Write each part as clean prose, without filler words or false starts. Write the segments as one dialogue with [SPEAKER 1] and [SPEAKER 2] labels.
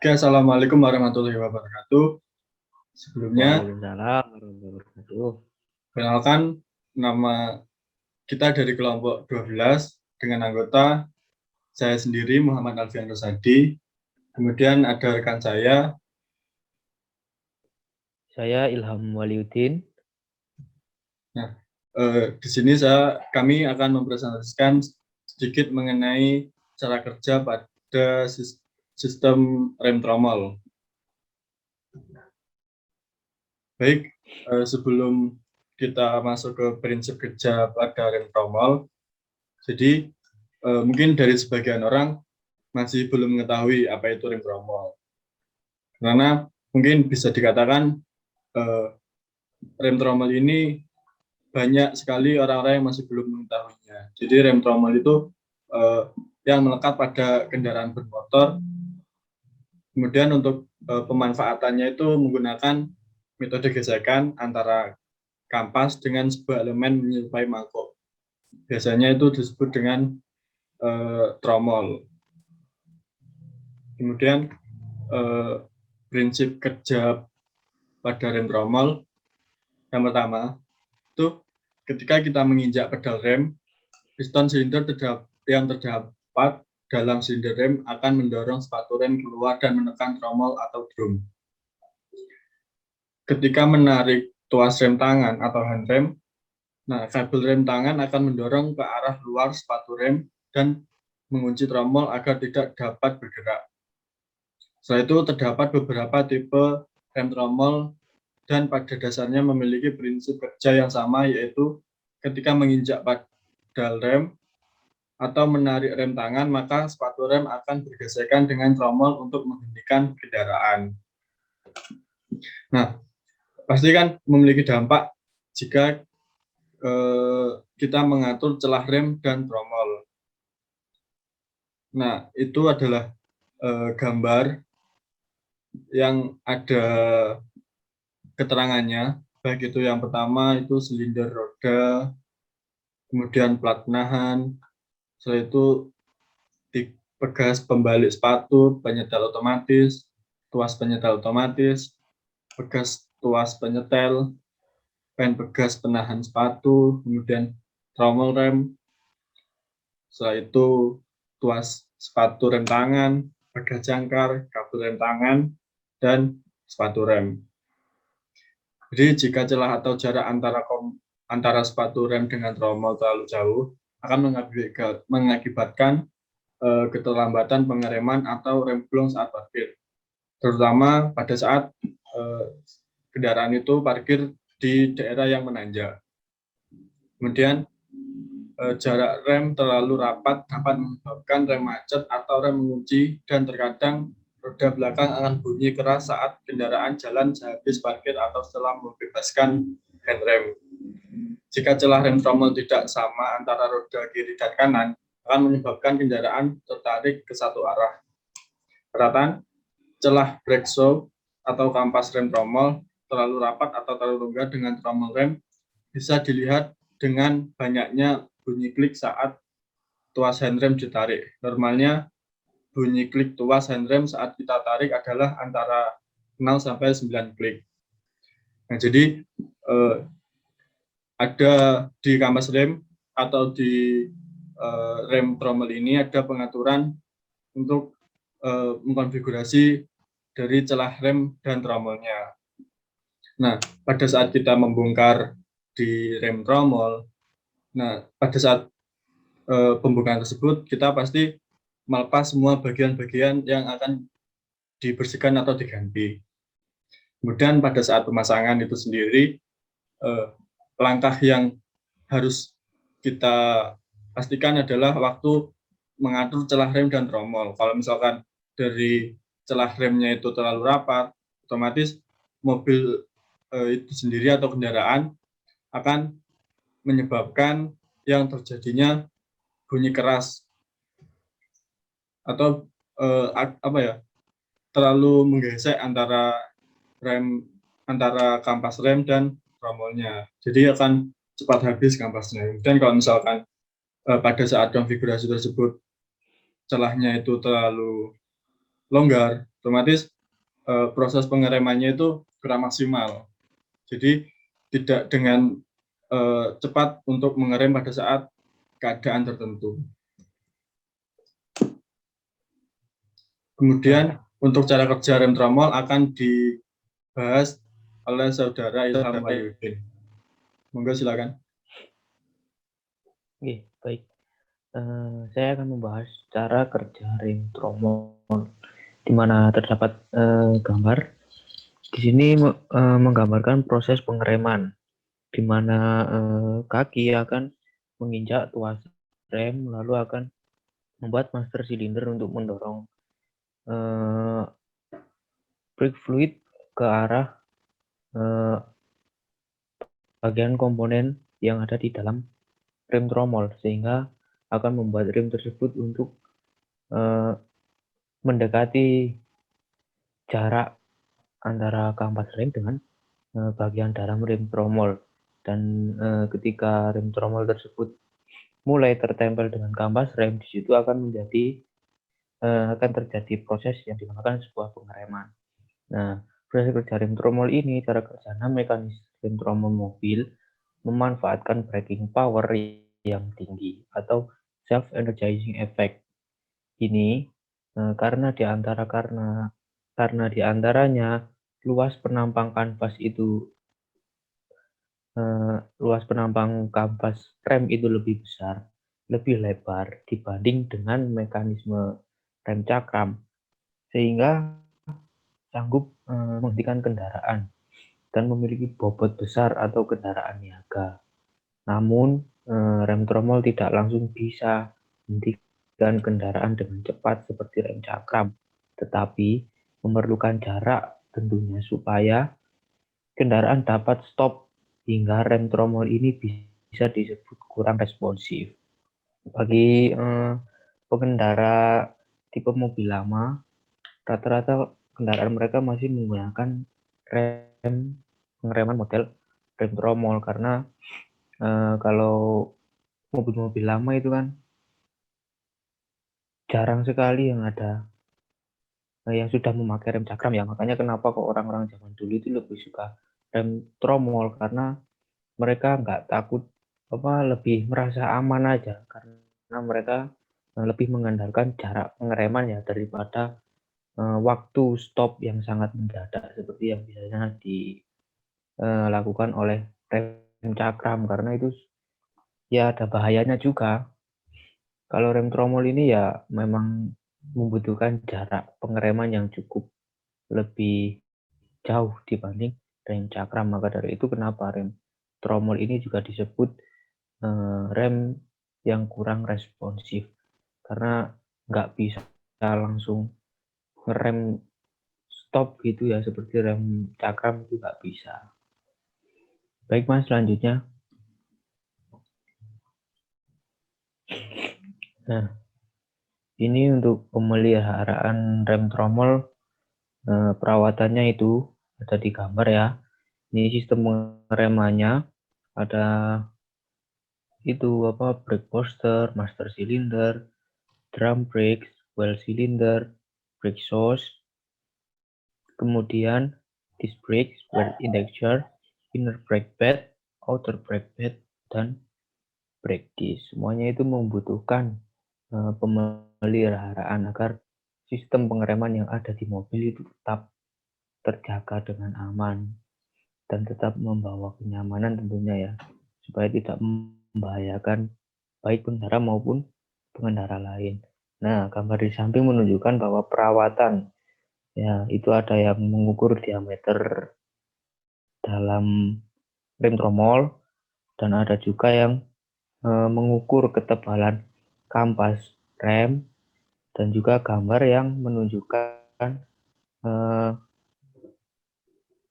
[SPEAKER 1] Oke, Assalamualaikum warahmatullahi wabarakatuh. Sebelumnya,
[SPEAKER 2] Waalaikumsalam warahmatullahi wabarakatuh.
[SPEAKER 1] perkenalkan nama kita dari kelompok 12 dengan anggota saya sendiri Muhammad Alfian Rosadi. Kemudian ada rekan saya.
[SPEAKER 2] Saya Ilham Waliuddin.
[SPEAKER 1] Nah, di sini kami akan mempresentasikan sedikit mengenai cara kerja pada sistem rem tromol. Baik, sebelum kita masuk ke prinsip kerja pada rem tromol, jadi mungkin dari sebagian orang masih belum mengetahui apa itu rem tromol. Karena mungkin bisa dikatakan rem tromol ini banyak sekali orang-orang yang masih belum mengetahuinya. Jadi rem tromol itu yang melekat pada kendaraan bermotor. Kemudian untuk pemanfaatannya itu menggunakan metode gesekan antara kampas dengan sebuah elemen menyerupai mangkok. Biasanya itu disebut dengan tromol. Kemudian prinsip kerja pada rem tromol yang pertama itu ketika kita menginjak pedal rem, piston silinder yang terdapat dalam silinder rem akan mendorong sepatu rem keluar dan menekan tromol atau drum. Ketika menarik tuas rem tangan atau handrem, nah kabel rem tangan akan mendorong ke arah luar sepatu rem dan mengunci tromol agar tidak dapat bergerak. Setelah itu terdapat beberapa tipe rem tromol dan pada dasarnya memiliki prinsip kerja yang sama, yaitu ketika menginjak pedal rem atau menarik rem tangan, maka sepatu rem akan bergesekan dengan tromol untuk menghentikan kendaraan. Nah, pasti kan memiliki dampak jika kita mengatur celah rem dan tromol. Nah, itu adalah gambar yang ada keterangannya, baik itu yang pertama itu silinder roda, kemudian plat penahan, setelah itu pegas pembalik sepatu, penyedal otomatis, tuas penyedal otomatis, pegas tuas penyetel, pen pegas penahan sepatu, kemudian tromol rem, setelah itu tuas sepatu rem tangan, pegas jangkar, kabel rem tangan, dan sepatu rem. Jadi jika celah atau jarak antara sepatu rem dengan tromol terlalu jauh, akan mengakibatkan keterlambatan pengereman atau rem blong saat parkir, terutama pada saat kendaraan itu parkir di daerah yang menanjak. Kemudian jarak rem terlalu rapat dapat menyebabkan rem macet atau rem mengunci, dan terkadang roda belakang akan bunyi keras saat kendaraan jalan sehabis parkir atau setelah membebaskan handrem. Jika celah rem tromol tidak sama antara roda kiri dan kanan, akan menyebabkan kendaraan tertarik ke satu arah. Catatan, celah brake shoe atau kampas rem tromol terlalu rapat atau terlalu longgar dengan tromol rem bisa dilihat dengan banyaknya bunyi klik saat tuas handrem ditarik. Normalnya bunyi klik tuas handrem saat kita tarik adalah antara 0 sampai 9 klik. Nah, jadi ada di kampas rem atau di rem tromol ini ada pengaturan untuk mengkonfigurasi dari celah rem dan tromolnya. Nah, pada saat kita membongkar di rem tromol, nah pada saat pembongkaran tersebut kita pasti melepas semua bagian-bagian yang akan dibersihkan atau diganti. Kemudian pada saat pemasangan itu sendiri, langkah yang harus kita pastikan adalah waktu mengatur celah rem dan tromol. Kalau misalkan dari celah remnya itu terlalu rapat, otomatis mobil itu sendiri atau kendaraan akan menyebabkan yang terjadinya bunyi keras atau terlalu menggesek antara kampas rem dan tromolnya. Jadi akan cepat habis kampasnya. Dan kalau misalkan pada saat konfigurasi tersebut celahnya itu terlalu longgar, otomatis proses pengeremannya itu kurang maksimal. Jadi tidak dengan cepat untuk mengerem pada saat keadaan tertentu. Kemudian untuk cara kerja rem tromol akan dibahas oleh saudara Ilham Wahyudin. Monggo silakan.
[SPEAKER 2] Oke, baik. Saya akan membahas cara kerja rem tromol, di mana terdapat gambar. Di sini menggambarkan proses pengereman, di mana kaki akan menginjak tuas rem, lalu akan membuat master silinder untuk mendorong brake fluid ke arah bagian komponen yang ada di dalam rem tromol, sehingga akan membuat rem tersebut untuk mendekati jarak antara kampas rem dengan bagian dalam rem tromol. Dan ketika rem tromol tersebut mulai tertempel dengan kampas rem, di situ akan terjadi proses yang dinamakan sebuah pengereman. Nah, proses kerja rem tromol ini, cara kerjanya mekanisme rem tromol mobil memanfaatkan braking power yang tinggi atau self-energizing effect. Ini karena di antaranya luas penampang kanvas rem itu lebih besar, lebih lebar dibanding dengan mekanisme rem cakram, sehingga sanggup menghentikan kendaraan dan memiliki bobot besar atau kendaraan niaga. Namun, rem tromol tidak langsung bisa menghentikan kendaraan dengan cepat seperti rem cakram, tetapi memerlukan jarak tentunya supaya kendaraan dapat stop, hingga rem tromol ini bisa disebut kurang responsif. Bagi pengendara tipe mobil lama, rata-rata kendaraan mereka masih menggunakan pengereman model rem tromol, karena kalau mobil-mobil lama itu kan jarang sekali yang ada yang sudah memakai rem cakram ya. Makanya kenapa kok orang-orang zaman dulu itu lebih suka rem tromol, karena mereka nggak takut, lebih merasa aman aja, karena mereka lebih mengandalkan jarak pengereman ya, daripada waktu stop yang sangat mendadak seperti yang biasanya dilakukan oleh rem cakram, karena itu ya ada bahayanya juga. Kalau rem tromol ini ya memang membutuhkan jarak pengereman yang cukup lebih jauh dibanding rem cakram. Maka dari itu kenapa rem tromol ini juga disebut rem yang kurang responsif, karena nggak bisa langsung ngerem stop gitu ya, seperti rem cakram itu nggak bisa. Baik Mas, selanjutnya. Nah, ini untuk pemeliharaan rem tromol, perawatannya itu ada di gambar ya. Ini sistem pengeremannya, ada brake booster, master cylinder, drum brakes, well cylinder, brake shoes, kemudian disc brakes, well injector, inner brake pad, outer brake pad, dan brake disc. Semuanya itu membutuhkan pemeliharaan agar sistem pengereman yang ada di mobil itu tetap terjaga dengan aman dan tetap membawa kenyamanan tentunya ya, supaya tidak membahayakan baik pengendara maupun pengendara lain. Nah, gambar di samping menunjukkan bahwa perawatan ya itu ada yang mengukur diameter dalam rem tromol, dan ada juga yang mengukur ketebalan kampas rem, dan juga gambar yang menunjukkan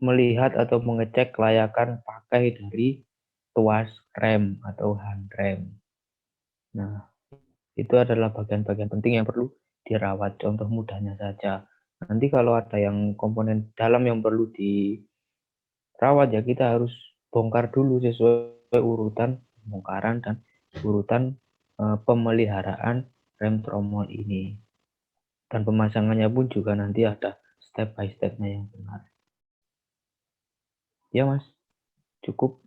[SPEAKER 2] melihat atau mengecek kelayakan pakai dari tuas rem atau handrem. Nah, itu adalah bagian-bagian penting yang perlu dirawat. Contoh mudahnya saja, nanti kalau ada yang komponen dalam yang perlu dirawat ya kita harus bongkar dulu sesuai urutan pembongkaran dan urutan pemeliharaan rem tromol ini. Dan pemasangannya pun juga nanti ada step by step-nya yang benar. Ya Mas, cukup.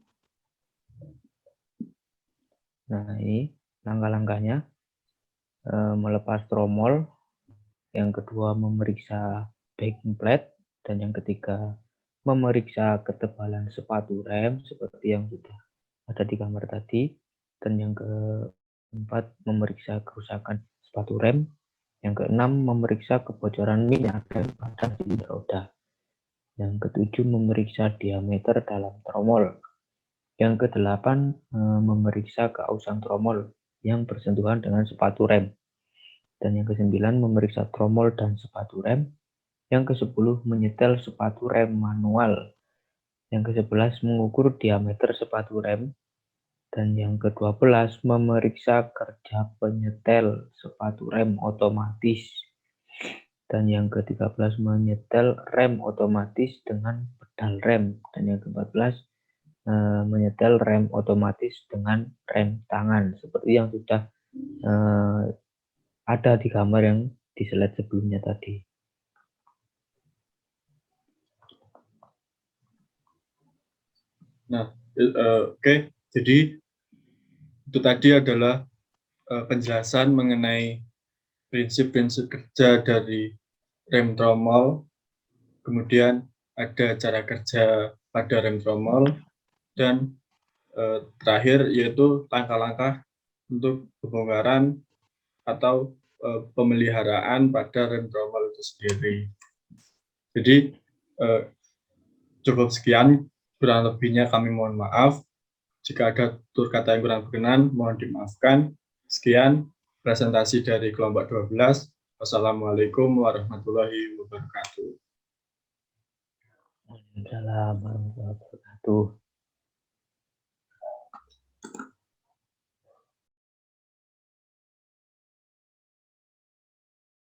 [SPEAKER 2] Nah ini langkah-langkahnya. Melepas tromol, yang kedua memeriksa backing plate, dan yang ketiga memeriksa ketebalan sepatu rem seperti yang sudah ada di gambar tadi, dan yang keempat memeriksa kerusakan sepatu rem, yang keenam memeriksa kebocoran minyak rem pada silinder roda, yang ketujuh memeriksa diameter dalam tromol, yang kedelapan memeriksa keausan tromol yang bersentuhan dengan sepatu rem, dan yang kesembilan memeriksa tromol dan sepatu rem, yang ke-10 menyetel sepatu rem manual, yang ke-11 mengukur diameter sepatu rem, dan yang ke-12 memeriksa kerja penyetel sepatu rem otomatis, dan yang ke-13 menyetel rem otomatis dengan pedal rem, dan yang ke-14 menyetel rem otomatis dengan rem tangan seperti yang sudah ada di gambar yang di slide sebelumnya tadi.
[SPEAKER 1] Nah, oke. Jadi itu tadi adalah penjelasan mengenai prinsip-prinsip kerja dari rem tromol, kemudian ada cara kerja pada rem tromol, dan terakhir yaitu langkah-langkah untuk pembongkaran atau pemeliharaan pada rem tromol itu sendiri. Jadi cukup sekian, kurang lebihnya kami mohon maaf. Jika ada tutur kata yang kurang berkenan, mohon dimaafkan. Sekian presentasi dari kelompok 12. Wassalamualaikum warahmatullahi wabarakatuh.
[SPEAKER 2] Waalaikumsalam warahmatullahi wabarakatuh.